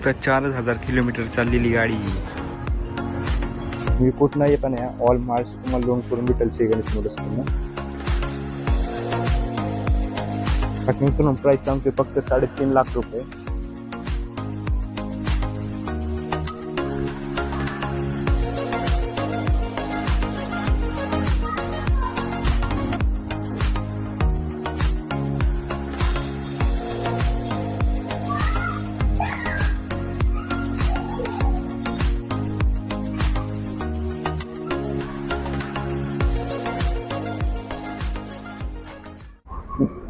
फक्त 4000 किलोमीटर चाललेली गाडी. मी कुठं येताना ऑल मार्च तुम्हाला लोन करून भेटेल श्री गणेश मोटर्सकडनं. मित्रांनो प्राइस सांगतोय फक्त 3.5 लाख रुपये.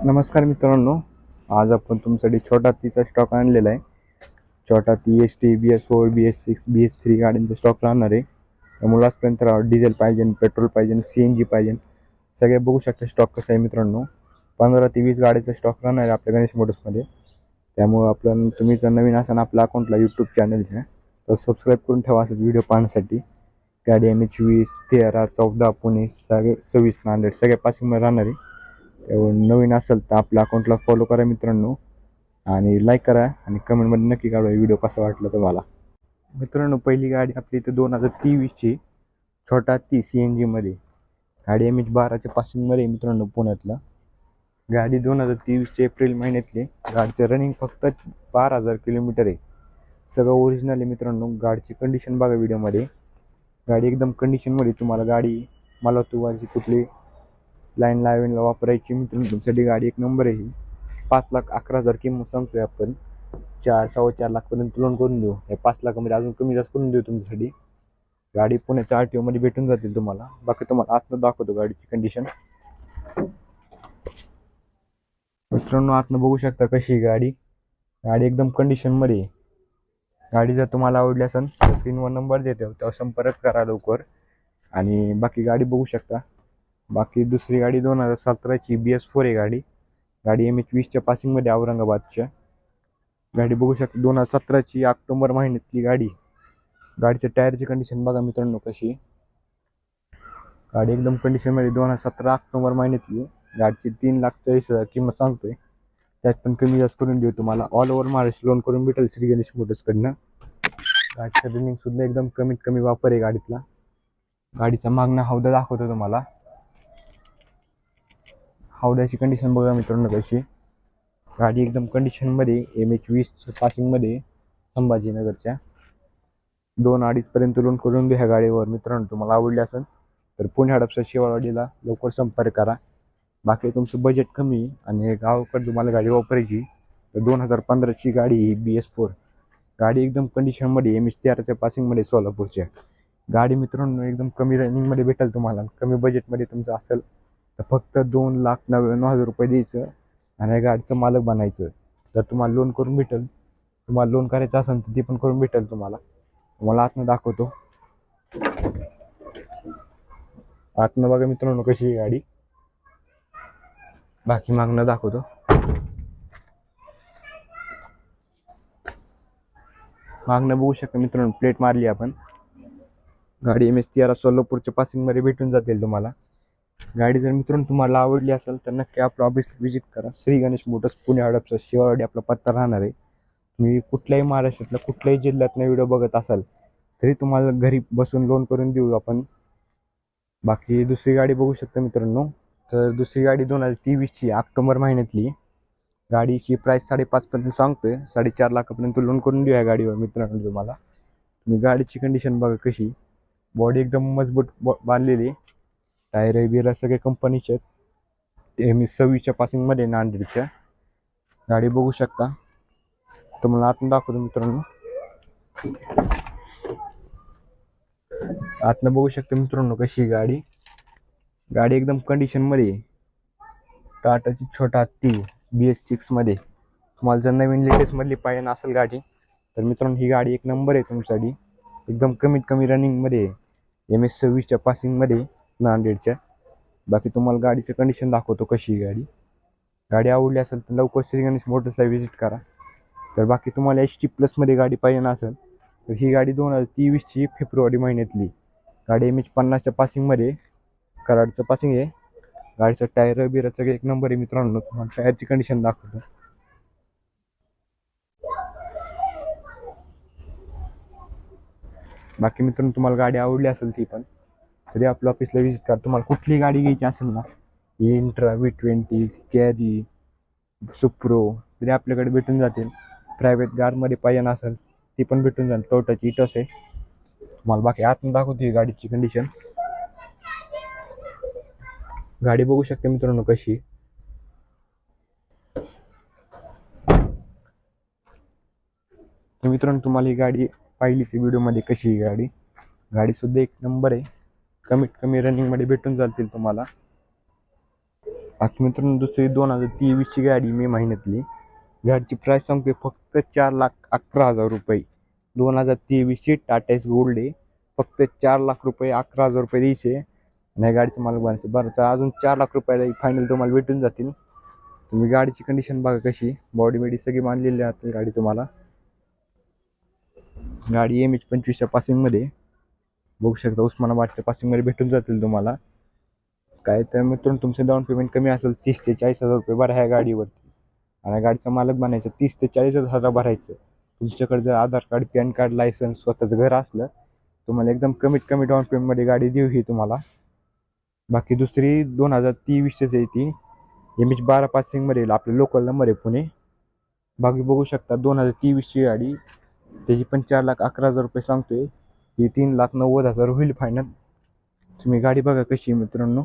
नमस्कार मित्रांनो, आज आपण तुमच्यासाठी छोटा हत्तीचा स्टॉक आणलेला आहे. छोटा हत्ती ST BS4 BS6 BS3 गाड्यांचा स्टॉक राहणार आहे. त्यामुळे आजपर्यंत डिझेल पाहिजे, पेट्रोल पाहिजे, CNG पाहिजे, सगळे बघू शकता स्टॉक कसा आहे मित्रांनो. 15 ते 20 गाड्याचा स्टॉक राहणार आहे आपल्या गणेश मोटर्समध्ये. त्यामुळे आपण तुम्ही जर नवीन असाल आपल्या अकाउंटला यूट्यूब चॅनलच्या तर सबस्क्राईब करून ठेवा असंच व्हिडिओ पाहण्यासाठी. गाडी MH 20 13 14 पुणे 26 नांदेड सगळ्या पासिंगमध्ये राहणार आहे. नवीन असेल तर आपल्या अकाउंटला फॉलो करा मित्रांनो, आणि लाईक करा आणि कमेंटमध्ये नक्की काढा व्हिडिओ कसा वाटला तुम्हाला. मित्रांनो पहिली गाडी आपली इथे 2023ची छोटा हत्ती CNG मध्ये. गाडी MH 12च्या पासिंगमध्ये मित्रांनो पुण्यातला. गाडी 2023 एप्रिल महिन्यातली. गाडीचं रनिंग फक्त 12,000 किलोमीटर आहे. सगळं ओरिजिनल आहे मित्रांनो. गाडीची कंडिशन बघा व्हिडिओमध्ये. गाडी एकदम कंडिशनमध्ये. तुम्हाला गाडी मला तुझी कुठली लाईन लाईनला वापरायची मित्रांनो तुमच्यासाठी गाडी एक नंबर आहे. 5,11,000 किंमत सांगतोय आपण. 4-4.25 लाखपर्यंत लोन करून देऊ. हे 5 लाखामध्ये अजून कमी जास्त करून देऊ तुमच्यासाठी. गाडी पुण्याच्या RTO मध्ये भेटून जातील तुम्हाला. बाकी तुम्हाला आतनं दाखवतो गाडीची कंडिशन. मित्रांनो आतनं बघू शकता कशी गाडी. गाडी एकदम कंडिशन मध्ये. गाडी जर तुम्हाला आवडली असेल तर स्क्रीनवर नंबर देतो, त्यावर संपर्क करा लवकर. आणि बाकी गाडी बघू शकता. बाकी दुसरी गाडी 2017ची BS4 आहे गाडी. गाडी MH 20च्या पासिंगमध्ये औरंगाबादच्या. गाडी बघू शकता 2017ची ऑक्टोबर महिन्यातली गाडी. गाडीच्या टायरची कंडिशन बघा मित्रांनो कशी. गाडी एकदम कंडिशनमध्ये 2017 ऑक्टोबर महिन्यातली. गाडीची 3,40,000 किंमत सांगतोय. त्यात पण कमी जास्त करून देऊ तुम्हाला. ऑल ओव्हर महाराष्ट्र लोन करून भेटेल श्री गणेश मोटर्सकडनं. गाडीचं रनिंग सुद्धा एकदम कमीत कमी वापर आहे गाडीतला. गाडीचा मागणं हौदा दाखवतो तुम्हाला. हौद्याची कंडिशन बघा मित्रांनो कशी. गाडी एकदम कंडिशनमध्ये MH 20 पासिंगमध्ये संभाजीनगरच्या. 2-2.5 पर्यंत लोन करून द्या ह्या गाडीवर मित्रांनो. तुम्हाला आवडली असेल तर पुणे हडपसर शिवाळवाडीला लवकर संपर्क करा. बाकी तुमचं बजेट कमी आणि गावाकडे तुम्हाला गाडी वापरायची तर 2015ची गाडी ही BS4. गाडी एकदम कंडिशनमध्ये MH 13च्या पासिंगमध्ये सोलापूरच्या. गाडी मित्रांनो एकदम कमी रनिंगमध्ये भेटेल तुम्हाला. कमी बजेटमध्ये तुमचं असेल तर फक्त 2,99,000 रुपये द्यायचं आणि गाडीचं मालक बनायचं. जर तुम्हाला लोन करून भेटेल, तुम्हाला लोन करायचं असेल तर ती पण करून भेटेल तुम्हाला. तुम्हाला आतनं दाखवतो. आतनं बघा मित्रांनो कशी आहे गाडी. बाकी मागणं दाखवतो. मागणं बघू शकता मित्रांनो प्लेट मारली आपण. गाडी MH 13 सोलापूरच्या पासिंगमध्ये भेटून जातील तुम्हाला. गाडी जर मित्रांनो तुम्हाला आवडली असेल तर नक्की आपलं ऑफिसला व्हिजिट करा. श्री गणेश मोटर्स पुणे हडपसर शिवाळवाडी आपला पत्ता राहणार आहे. तुम्ही कुठल्याही महाराष्ट्रातल्या कुठल्याही जिल्ह्यातनं व्हिडिओ बघत असाल तरी तुम्हाला घरी बसून लोन करून देऊ आपण. बाकी दुसरी गाडी बघू शकता मित्रांनो. तर दुसरी गाडी 2023ची ऑक्टोबर महिन्यातली. गाडीची प्राइस 5.5 पर्यंत सांगतोय. 4.5 लाखापर्यंत लोन करून देऊ या गाडीवर मित्रांनो तुम्हाला. तुम्ही गाडीची कंडिशन बघा कशी. बॉडी एकदम मजबूत बांधलेली. टायर बिरा सगळे कंपनीचे आहेत. MH 26च्या पासिंगमध्ये नांदेडच्या. गाडी बघू शकता. तुम्हाला आतून दाखवतो मित्रांनो. आतनं बघू शकता मित्रांनो कशी गाडी. गाडी एकदम कंडिशनमध्ये. टाटाची छोटा हत्ती BS6 मध्ये. तुम्हाला जर नवीन लेटेस्टमधली पाहिजे असेल गाडी तर मित्रांनो ही गाडी एक नंबर आहे तुमच्यासाठी. एकदम कमीत कमी रनिंगमध्ये. MH 26च्या पासिंगमध्ये नांदेडच्या. बाकी तुम्हाला गाडीचं कंडिशन दाखवतो कशी गाडी. गाडी आवडली असेल तर लवकर श्री गणेश मोटर्सला व्हिजिट करा. तर बाकी तुम्हाला HT प्लसमध्ये गाडी पाहिजे असेल तर ही गाडी 2023ची फेब्रुवारी महिन्यातली. गाडी MH 50च्या पासिंगमध्ये कराडचं पासिंग आहे. गाडीचं टायर बिर सगळे एक नंबर आहे मित्रांनो. तुम्हाला टायरची कंडिशन दाखवतो. बाकी मित्रांनो तुम्हाला गाडी आवडली असेल ती पण तरी आपल्या ऑफिसला व्हिजिट करा. तुम्हाला कुठली गाडी घ्यायची असेल ना, इंट्रा V20 कॅरी सुप्रो तरी आपल्याकडे भेटून जातील. प्रायव्हेट कारमध्ये पाहिजे असेल ती पण भेटून जाईल. टोयोटाची इटोस आहे. तुम्हाला बाकी आतून दाखवते गाडीची कंडिशन. गाडी बघू शकता मित्रांनो कशी. तर मित्रांनो तुम्हाला ही गाडी पाहिलीच व्हिडिओमध्ये कशी ही गाडी सुद्धा एक नंबर आहे. कमीत कमी रनिंगमध्ये भेटून जातील तुम्हाला. बाकी मित्रांनो दुसरी 2023ची गाडी मे महिन्यातली. गाडीची प्राइस सांगतोय फक्त 4,11,000 रुपये. 2023ची टाटा एस गोल्ड आहे. फक्त 4 लाख रुपये 11,000 रुपये द्यायचे आणि या गाडीचं मालक बनायचं. बरं अजून 4 लाख रुपयाला फायनल तुम्हाला भेटून जातील. तुम्ही गाडीची कंडिशन बघा कशी. बॉडी बिडी सगळी बांधलेली आहे गाडी तुम्हाला. गाडी MH25च्या पासिंगमध्ये बघू शकता. उस्मानाबादच्या पासिंगमध्ये भेटून जातील तुम्हाला. काय तर मित्रांनो तुमचं डाऊन पेमेंट कमी असेल 30 ते 40,000 रुपये भरा ह्या गाडीवरती आणि गाडीचा मालक बनायचं 30 ते 40,000 भरायचं. तुमच्याकडे जर आधार कार्ड पॅन कार्ड लायसन्स स्वतःचं घर असलं तुम्हाला एकदम कमीत कमी डाऊन पेमेंटमध्ये गाडी देऊ ही तुम्हाला. बाकी दुसरी 2023च आहे ती MH12 पासिंगमध्ये आपलं लोकल नंबर आहे पुणे. बाकी बघू शकता 2023ची गाडी. त्याची पण 4,11,000 रुपये सांगतोय. ती 3,90,000 होईल फायनल. तुम्ही गाडी बघा कशी आहे मित्रांनो.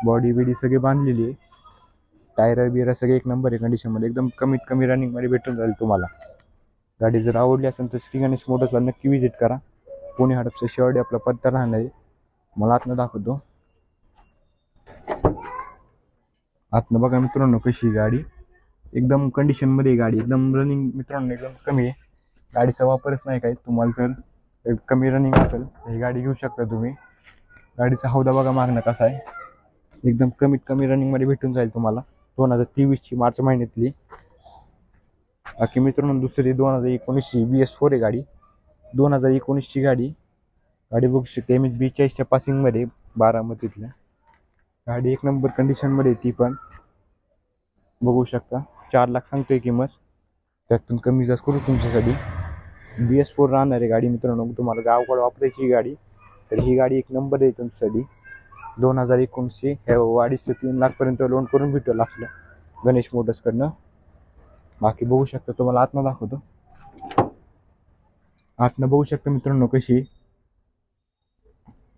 बॉडी बिडी सगळी बांधलेली आहे. टायर बिरा सगळे एक नंबर आहे कंडिशनमध्ये. एकदम कमीत कमी रनिंगमध्ये भेटून जाईल तुम्हाला. गाडी जर आवडली असेल तर श्री गणेश मोटर्सला नक्की विजिट करा. पुणे हडपसर शेवाडी आपला पत्ता राहणार आहे. मला आतनं दाखवतो. आतनं बघा मित्रांनो कशी गाडी. एकदम कंडिशनमध्ये गाडी. एकदम रनिंग मित्रांनो एकदम कमी आहे. गाडीचा वापरच नाही काही. तुम्हाला जर कमी रनिंग असेल तर ही गाडी घेऊ शकता तुम्ही. गाडीचा हौदा बघा मागणं कसा आहे. एकदम कमीत कमी रनिंगमध्ये भेटून जाईल तुम्हाला. 2023ची मार्च महिन्यातली. बाकी मित्रांनो दुसरी 2019ची BS4 आहे गाडी. 2019ची गाडी बघू शकते. MH42च्या पासिंगमध्ये बारामतीतल्या. गाडी एक नंबर कंडिशनमध्ये ती पण बघू शकता. 4 लाख सांगतोय किंमत. त्यातून कमी जास्त करू तुमच्यासाठी. BS4 राहणार आहे गाडी मित्रांनो. तुम्हाला गावाकडे वापरायची गाडी तर ही गाडी एक नंबर आहे तुमच्यासाठी. 2019ची हे 2.5 ते 3 लाखपर्यंत लोन करून भेटेल आपल्या गणेश मोटर्सकडनं. बाकी बघू शकता. तुम्हाला आतनं दाखवतो. आतनं बघू शकता मित्रांनो कशी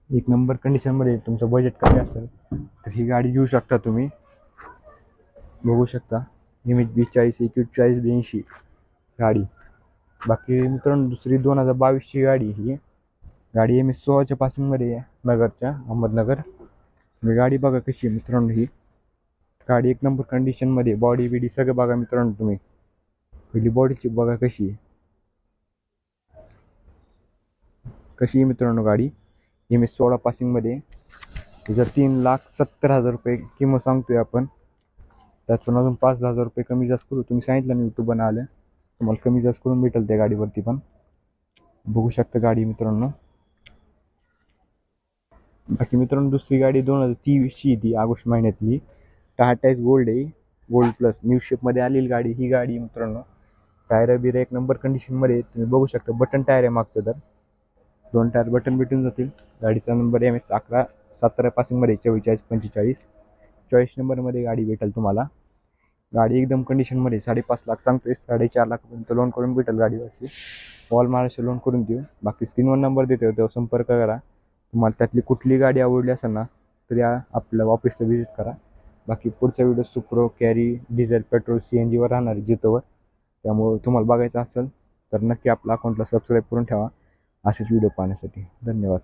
एक नंबर कंडिशनमध्ये. तुमचं बजेट कमी असेल तर ही गाडी घेऊ शकता तुम्ही. बघू शकता MH42 41 82 गाडी. बाकी मित्रांनो दुसरी 2022ची गाडी ही गाडी MH16च्या पासिंगमध्ये आहे नगरच्या अहमदनगर. तुम्ही गाडी बघा कशी मित्रांनो. ही गाडी एक नंबर कंडिशनमध्ये. बॉडी बिडी सगळं बघा मित्रांनो तुम्ही. पहिली बॉडीची बघा कशी आहे मित्रांनो गाडी. MH16 पासिंगमध्ये. जर 3,70,000 रुपये किंमत सांगतोय आपण. त्यातून अजून 5,000 रुपये कमी जास्त करू. तुम्ही सांगितलं ना यूट्यूब आलं तुम्हाला कमी जास्त करून भेटेल त्या गाडीवरती पण. बघू शकता गाडी मित्रांनो. बाकी मित्रांनो दुसरी गाडी 2023ची ती ऑगस्ट महिन्यातली. टाटा एस गोल्ड आहे. गोल्ड प्लस न्यू शेपमध्ये आलेली गाडी ही गाडी मित्रांनो. टायर बिर एक नंबर कंडिशनमध्ये. तुम्ही बघू शकता बटन टायर आहे मागचं. तर 2 टायर बटन भेटून जातील. गाडीचा नंबर MS11 17 पासिंगमध्ये 44 45. 40 नंबरमध्ये गाडी भेटेल तुम्हाला. गाडी एकदम कंडिशनमध्ये. 5.5 लाख सांगतोय. 4.5 लाखपर्यंत लोन करून भेटेल गाडीवरती. ऑल महाराष्ट्र लोन करून देऊ. बाकी स्क्रीनवर नंबर देतो तेव्हा संपर्क करा. तुम्हाला त्यातली कुठली गाडी आवडली असेल ना तरी आपल्या ऑफिसला व्हिजिट करा. बाकी पुढचा video Supro Carry diesel petrol CNGवर राहणार जितोवर. त्यामुळे तुम्हाला बघायचं असेल तर नक्की आपल्या अकाउंटला सबस्क्राईब करून ठेवा असेच व्हिडिओ पाहण्यासाठी. धन्यवाद.